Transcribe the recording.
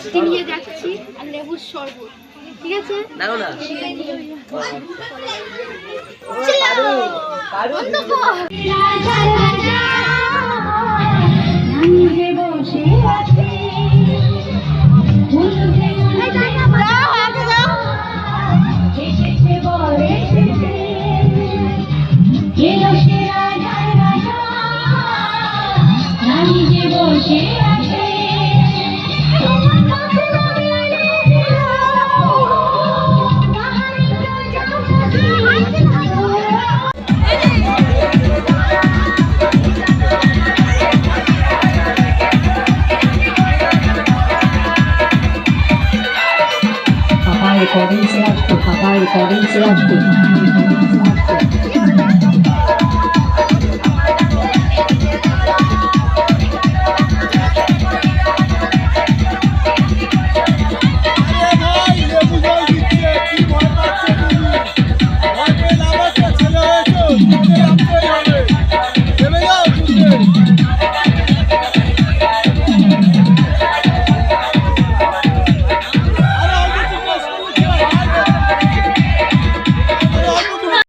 মিষ্টি নিয়ে যাচ্ছি আর লেবুর শরবত, ঠিক আছে? নাও না recording selected. Papa recording selected. Hey!